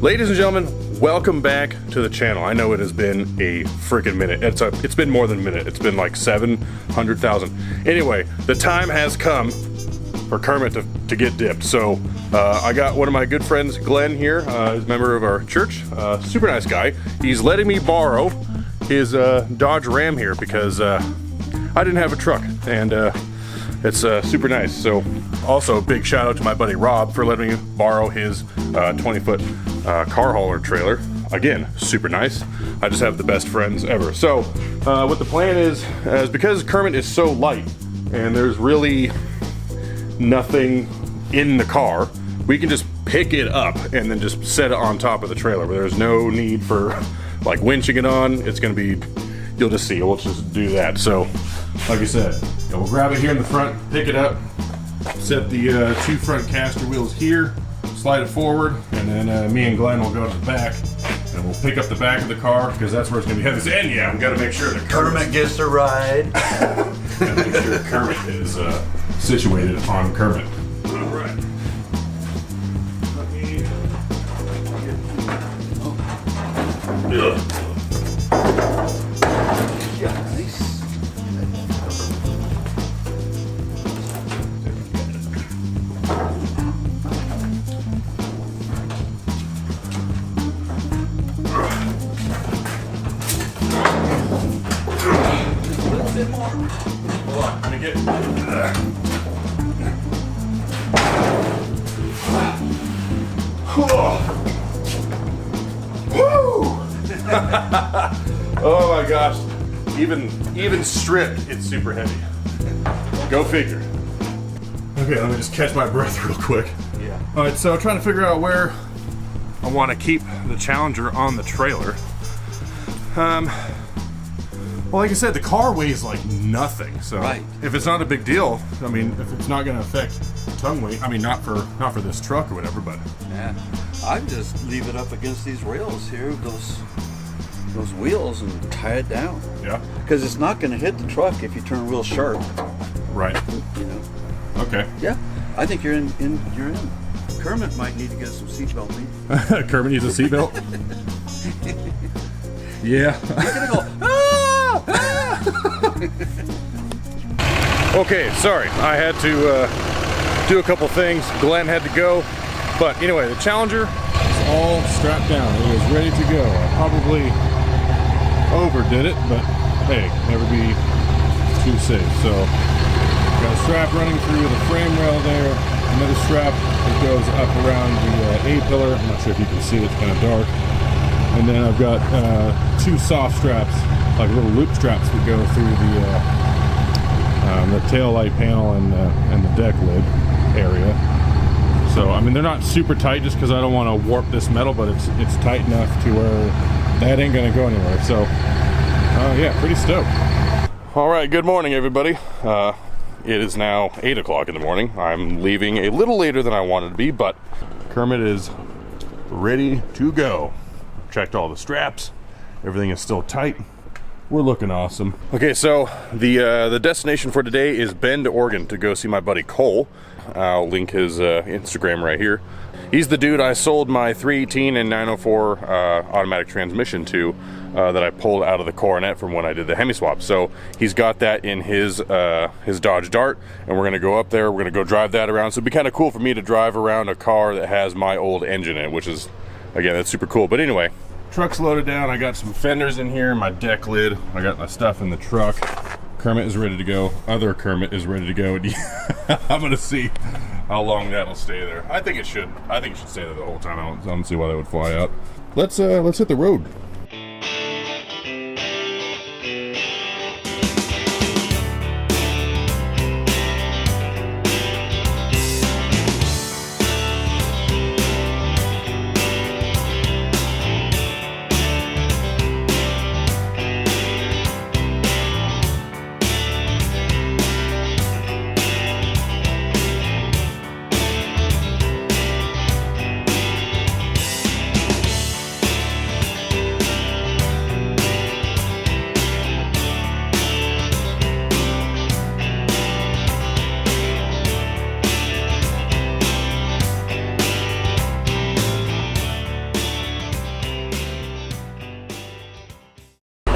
Ladies and gentlemen, welcome back to the channel. I know it has been a freaking minute. It's been more than a minute. It's been like 700,000. Anyway, the time has come for Kermit to get dipped. So I got one of my good friends, Glenn, here. He's a member of our church. Super nice guy. He's letting me borrow his Dodge Ram here because I didn't have a truck, and it's super nice. So also big shout out to my buddy Rob for letting me borrow his 20-foot car hauler trailer. Again, super nice. I just have the best friends ever. So what the plan is because Kermit is so light and there's really nothing in the car, we can just pick it up and then just set it on top of the trailer where there's no need for like winching it on. It's gonna be, you'll just see, we'll just do that. So like I said, we'll grab it here in the front, pick it up, set the two front caster wheels here, slide it forward, and then me and Glenn will go to the back and we'll pick up the back of the car because that's where it's gonna be heavy. And yeah, we gotta make sure that Kermit gets to ride. Gotta make sure Kermit is situated on Kermit. All right. Let me hold on, let me get oh my gosh, even stripped, it's super heavy. Go figure. Okay, let me just catch my breath real quick. Yeah. All right, so trying to figure out where I want to keep the Challenger on the trailer. Well, like I said, the car weighs like nothing, so right. If it's not a big deal, I mean, if it's not going to affect tongue weight, I mean, not for this truck or whatever, but Yeah, I'd just leave it up against these rails here, those wheels, and tie it down. Yeah. Because it's not going to hit the truck if you turn real sharp. Right. You know. Okay. Yeah, I think you're in. You're in. Kermit might need to get some seatbelt. Kermit needs a seatbelt. Yeah. You're gonna go. Okay, sorry, I had to do a couple things. Glenn had to go, but anyway, the Challenger is all strapped down. It is ready to go. I probably overdid it, but hey, never be too safe. So, got a strap running through the frame rail there, another strap that goes up around the A-pillar. I'm not sure if you can see it, it's kind of dark. And then I've got two soft straps, like little loop straps that go through the tail light panel and the deck lid area. So I mean, they're not super tight just because I don't want to warp this metal, but it's tight enough to where that ain't gonna go anywhere. So yeah, pretty stoked. All right, good morning everybody. It is now 8 o'clock in the morning. I'm leaving a little later than I wanted to be, but Kermit is ready to go. Checked all the straps, everything is still tight. We're looking awesome. Okay, so the destination for today is Bend, Oregon, to go see my buddy Cole. I'll link his Instagram right here. He's the dude I sold my 318 and 904 automatic transmission to that I pulled out of the Coronet from when I did the Hemi swap. So he's got that in his Dodge Dart, and we're gonna go up there, we're gonna go drive that around. So it'd be kind of cool for me to drive around a car that has my old engine in it, which is, again, that's super cool. But anyway, truck's loaded down. I got some fenders in here, my deck lid. I got my stuff in the truck. Kermit is ready to go. Other Kermit is ready to go. I'm gonna see how long that'll stay there. I think it should stay there the whole time. I don't see why that would fly out. Let's hit the road.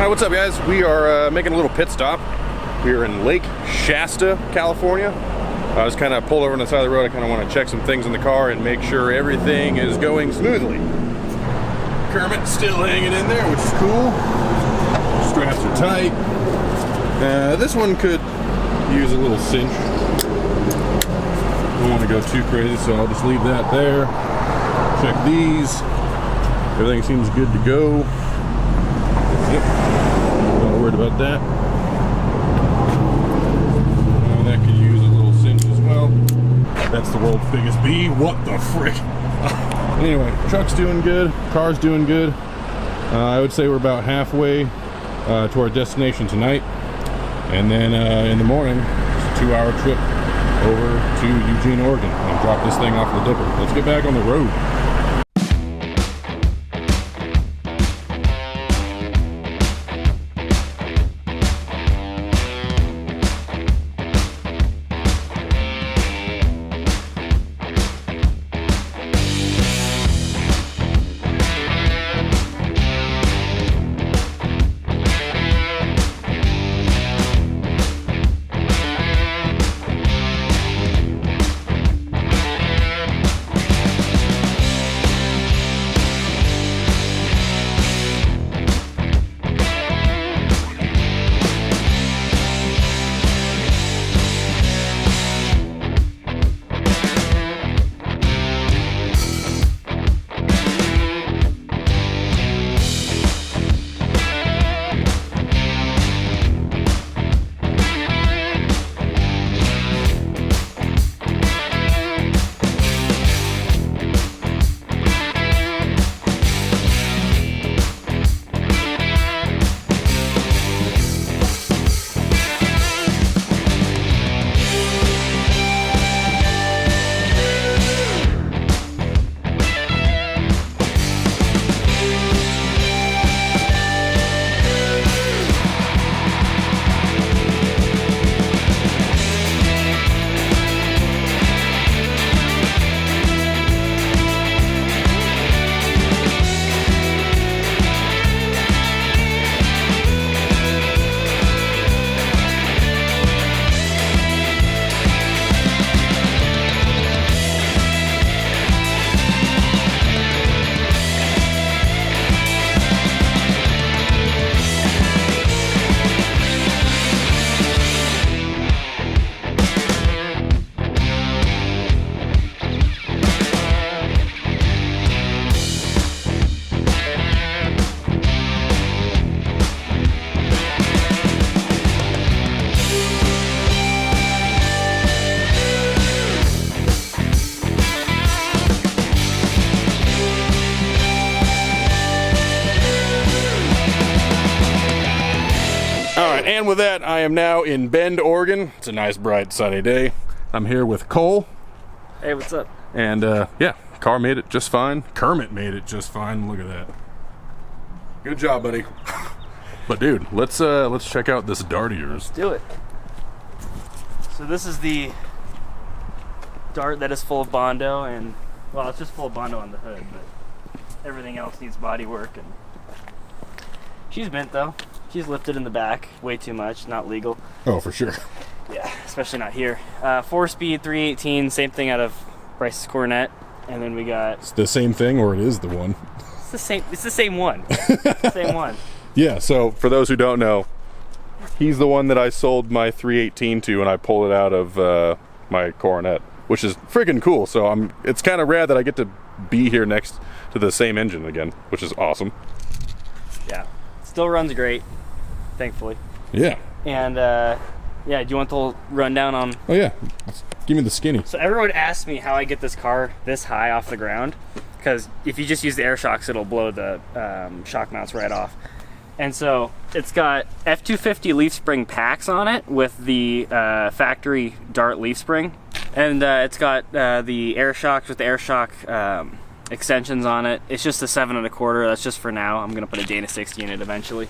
Hi, what's up, guys? We are making a little pit stop. We are in Lake Shasta, California. I just kind of pulled over on the side of the road. I kind of want to check some things in the car and make sure everything is going smoothly. Kermit's still hanging in there, which is cool. Straps are tight. This one could use a little cinch. Don't want to go too crazy, so I'll just leave that there. Check these. Everything seems good to go. Yep. Not worried about that. That could use a little cinch as well. That's the world's biggest bee. What the frick? Anyway, truck's doing good. Car's doing good. I would say we're about halfway to our destination tonight. And then in the morning, it's a 2-hour trip over to Eugene, Oregon, and drop this thing off the dipper. Let's get back on the road. And with that, I am now in Bend, Oregon. It's a nice, bright, sunny day. I'm here with Cole. Hey, what's up? And yeah, car made it just fine. Kermit made it just fine. Look at that. Good job, buddy. But dude, let's check out this dart of yours. Do it. So this is the dart that is full of Bondo, and well, it's just full of Bondo on the hood, but everything else needs body work. And she's bent though. She's lifted in the back way too much, not legal. Oh, for sure. Yeah, especially not here. 4-speed, 318, same thing out of Bryce's Coronet. And then we got... It's the same thing, or it is the one? It's the same one. Same one. Yeah, so for those who don't know, he's the one that I sold my 318 to, and I pulled it out of my Coronet, which is freaking cool. So it's kind of rad that I get to be here next to the same engine again, which is awesome. Yeah, still runs great. Thankfully. Yeah. And yeah, do you want the whole rundown on... Oh yeah, give me the skinny. So everyone asks me how I get this car this high off the ground, because if you just use the air shocks, it'll blow the shock mounts right off. And so it's got F250 leaf spring packs on it with the factory Dart leaf spring, and it's got the air shocks with the air shock extensions on it. It's just a 7 1/4. That's just for now. I'm gonna put a Dana 60 in it eventually.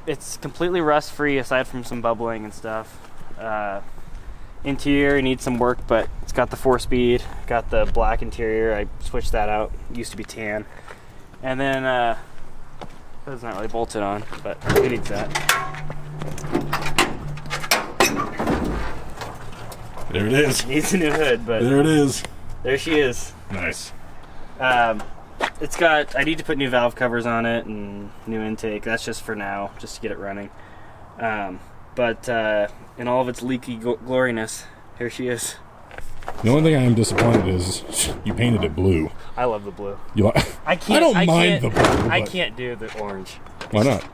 It's completely rust free aside from some bubbling and stuff. Interior needs some work, but it's got the 4-speed, got the black interior. I switched that out. It used to be tan. And then Hood's not really bolted on, but who needs that? There it is. Needs a new hood, but There it is. there she is. Nice. It's got, I need to put new valve covers on it and new intake. That's just for now, just to get it running. But in all of its leaky gloriness, here she is. The only thing I am disappointed is you painted it blue. I love the blue. You I can't. don't mind the blue. I but can't do the orange. Why not?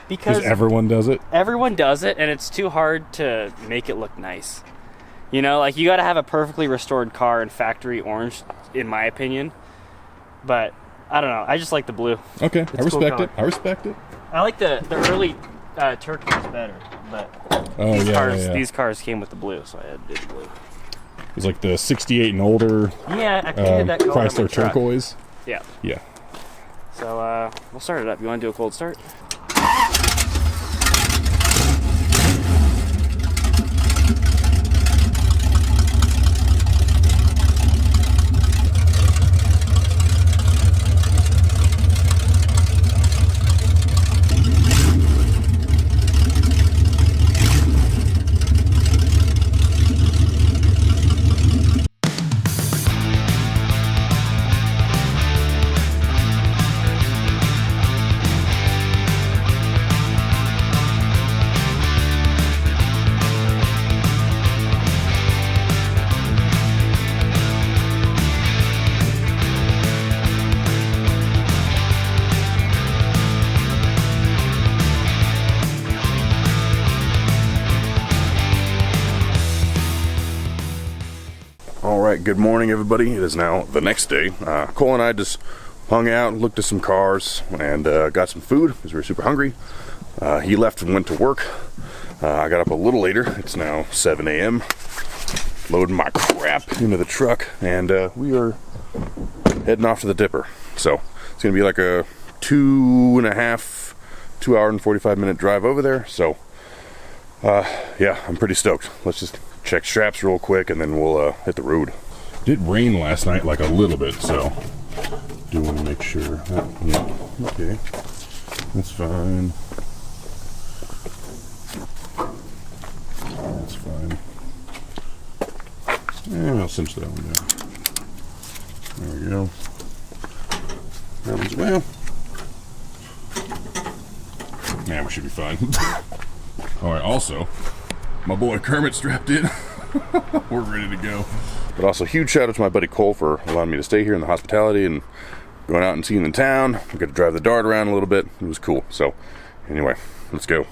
Because everyone does it. everyone does it, and it's too hard to make it look nice. You know, like you got to have a perfectly restored car in factory orange, in my opinion. But I don't know. I just like the blue. Okay, It's I respect cool it. I respect it. I like the early turquoise better, but Oh yeah. these cars came with the blue, so I had to do the blue. It's like the 68 and older Yeah, I painted that color on my Chrysler truck. turquoise. Yeah. Yeah. So we'll start it up. You want to do a cold start? All right, good morning, everybody. It is now the next day. Cole and I just hung out, looked at some cars, and got some food because we were super hungry. He left and went to work. I got up a little later. It's now 7 a.m. Loading my crap into the truck, and we are heading off to the Dipper. So it's gonna be like a 2 hour and 45-minute drive over there. So yeah, I'm pretty stoked. Let's just check straps real quick and then we'll hit the road. It did rain last night, like a little bit, so do want to make sure. Yeah, okay, that's fine. That's fine. Yeah, I'll cinch that one down. There we go. That one's well. Man, we should be fine. All right. Also, my boy Kermit strapped in. We're ready to go. But also, huge shout out to my buddy Cole for allowing me to stay here in the hospitality and going out and seeing the town. I got to drive the Dart around a little bit. It was cool. So, anyway, let's go.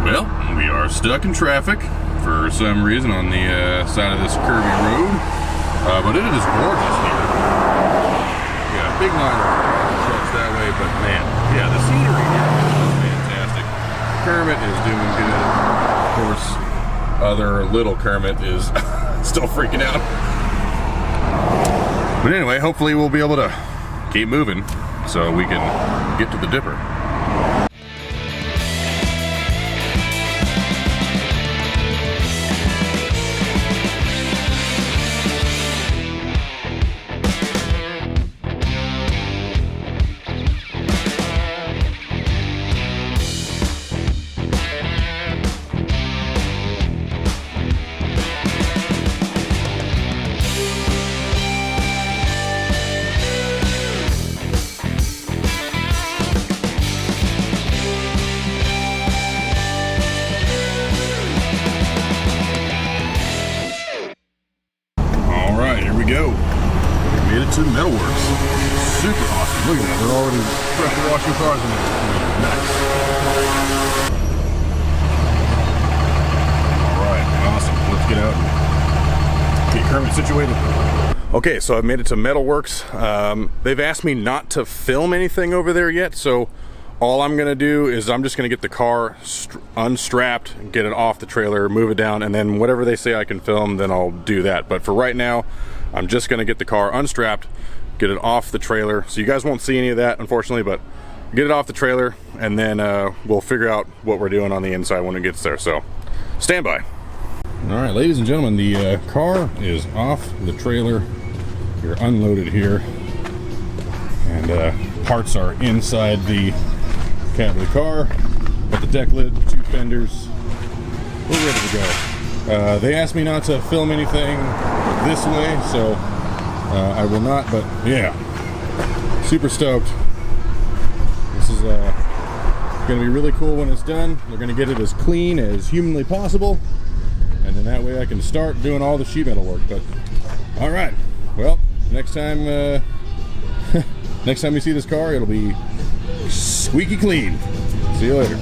Well, we are stuck in traffic for some reason on the side of this curvy road, but it is gorgeous here. Yeah, big line of trucks that way, but man, yeah, the scenery here is fantastic. Kermit is doing good. Of course, other little Kermit is still freaking out. But anyway, hopefully we'll be able to keep moving so we can get to the Dipper. some pressure washing cars in there. Nice. All right, awesome. Let's get out and get Kermit situated. Okay, so I've made it to Metalworks. They've asked me not to film anything over there yet, so all I'm gonna do is I'm just gonna get the car unstrapped, get it off the trailer, move it down, and then whatever they say I can film, then I'll do that. But for right now, I'm just gonna get the car unstrapped, get it off the trailer. So you guys won't see any of that, unfortunately, but get it off the trailer, and then we'll figure out what we're doing on the inside when it gets there. So stand by. All right, ladies and gentlemen, the car is off the trailer. You're unloaded here, and parts are inside the cab of the car. Got the deck lid, 2 fenders. We're ready to go. They asked me not to film anything this way, so I will not, but yeah, super stoked. This is gonna be really cool when it's done. We're gonna get it as clean as humanly possible, and then that way I can start doing all the sheet metal work. But all right, well, next time next time you see this car, it'll be squeaky clean. See you later.